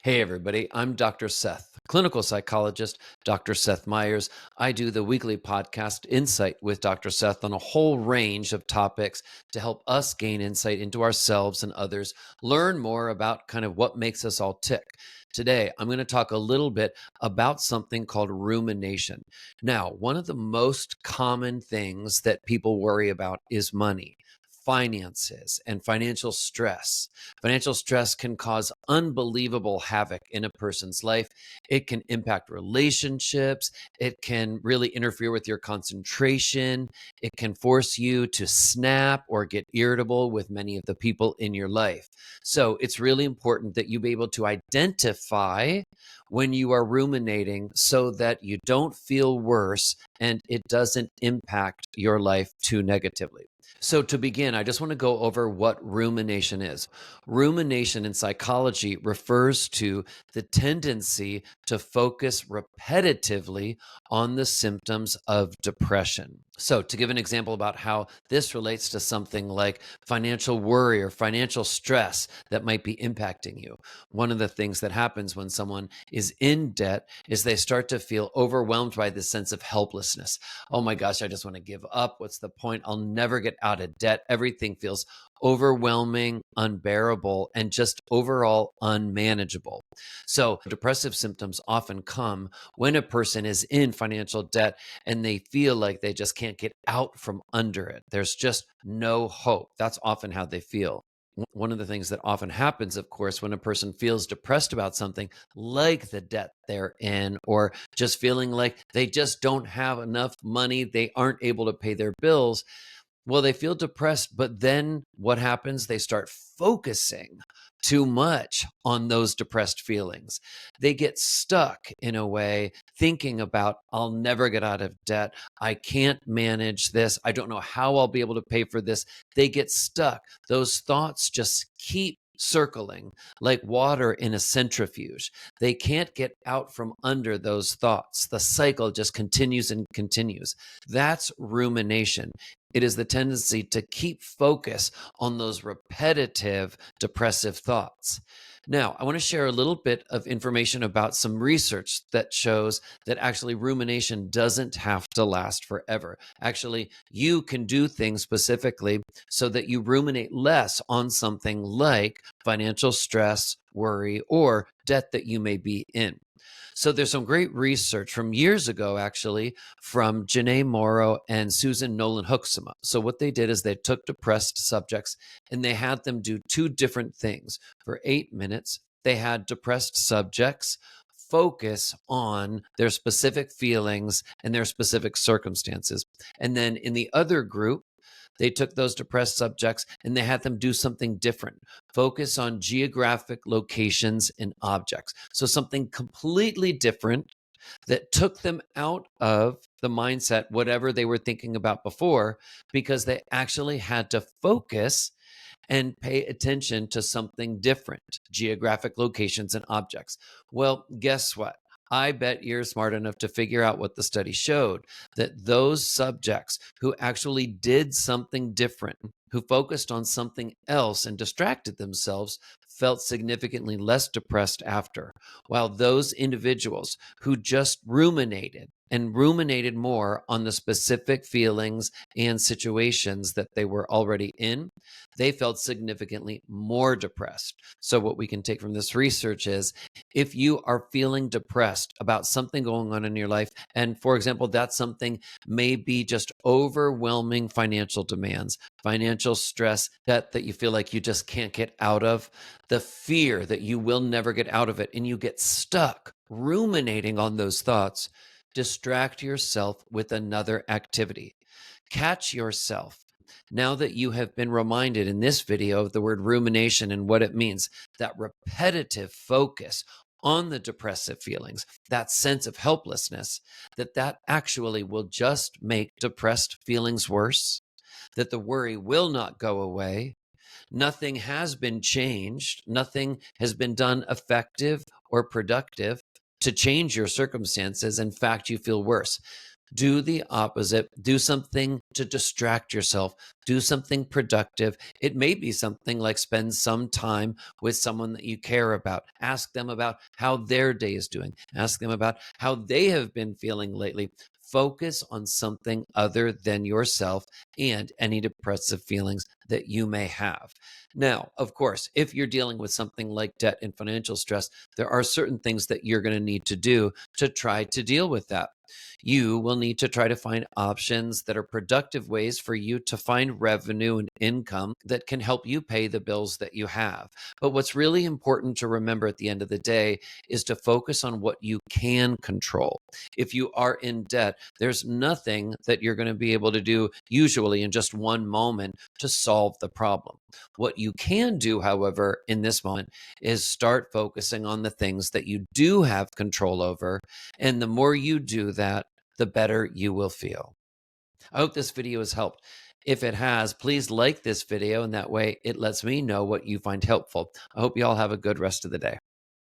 Hey, everybody. I'm Dr. Seth, clinical psychologist, Dr. Seth Meyers. I do the weekly podcast Insight with Dr. Seth on a whole range of topics to help us gain insight into ourselves and others, learn more about kind of what makes us all tick. Today, I'm going to talk a little bit about something called rumination. Now, one of the most common things that people worry about is money, finances, and financial stress. Financial stress can cause unbelievable havoc in a person's life. It can impact relationships. It can really interfere with your concentration. It can force you to snap or get irritable with many of the people in your life. So it's really important that you be able to identify when you are ruminating so that you don't feel worse and it doesn't impact your life too negatively. So, to begin, I just want to go over what rumination is. Rumination in psychology refers to the tendency to focus repetitively on the symptoms of depression. So, to give an example about how this relates to something like financial worry or financial stress that might be impacting you, one of the things that happens when someone is in debt is they start to feel overwhelmed by this sense of helplessness. Oh my gosh, I just want to give up. What's the point? I'll never get out of debt. Everything feels overwhelming, unbearable, and just overall unmanageable. So, depressive symptoms often come when a person is in financial debt and they feel like they just can't get out from under it. There's just no hope. That's often how they feel. One of the things that often happens, of course, when a person feels depressed about something like the debt they're in, or just feeling like they just don't have enough money, they aren't able to pay their bills, well, they feel depressed, but then what happens? They start focusing too much on those depressed feelings. They get stuck in a way thinking about, I'll never get out of debt. I can't manage this. I don't know how I'll be able to pay for this. They get stuck. Those thoughts just keep circling like water in a centrifuge. They can't get out from under those thoughts. The cycle just continues and continues. That's rumination. It is the tendency to keep focus on those repetitive depressive thoughts. Now, I want to share a little bit of information about some research that shows that actually rumination doesn't have to last forever. Actually, you can do things specifically so that you ruminate less on something like financial stress, worry, or debt that you may be in. So there's some great research from years ago, actually, from Janae Morrow and Susan Nolan Hoeksema. So what they did is they took depressed subjects and they had them do two different things. For 8 minutes, they had depressed subjects focus on their specific feelings and their specific circumstances. And then in the other group, they took those depressed subjects and they had them do something different, focus on geographic locations and objects. So, something completely different that took them out of the mindset, whatever they were thinking about before, because they actually had to focus and pay attention to something different, geographic locations and objects. Well, guess what? I bet you're smart enough to figure out what the study showed, that those subjects who actually did something different, who focused on something else and distracted themselves, felt significantly less depressed after, while those individuals who just ruminated and ruminated more on the specific feelings and situations that they were already in, they felt significantly more depressed. So, what we can take from this research is if you are feeling depressed about something going on in your life, and for example, that something may be just overwhelming financial demands, financial stress that you feel like you just can't get out of, the fear that you will never get out of it, and you get stuck ruminating on those thoughts, distract yourself with another activity. Catch yourself. Now that you have been reminded in this video of the word rumination and what it means, that repetitive focus on the depressive feelings, that sense of helplessness, that actually will just make depressed feelings worse, that the worry will not go away. Nothing has been changed. Nothing has been done effective or productive to change your circumstances. In fact, you feel worse. Do the opposite. Do something to distract yourself. Do something productive. It may be something like spend some time with someone that you care about. Ask them about how their day is doing. Ask them about how they have been feeling lately. Focus on something other than yourself and any depressive feelings that you may have. Now, of course, if you're dealing with something like debt and financial stress, there are certain things that you're going to need to do to try to deal with that. You will need to try to find options that are productive ways for you to find revenue and income that can help you pay the bills that you have. But what's really important to remember at the end of the day is to focus on what you can control. If you are in debt, there's nothing that you're going to be able to do usually in just one moment to solve the problem. What you can do, however, in this moment is start focusing on the things that you do have control over. And the more you do that, the better you will feel. I hope this video has helped. If it has, please like this video, and that way it lets me know what you find helpful. I hope you all have a good rest of the day.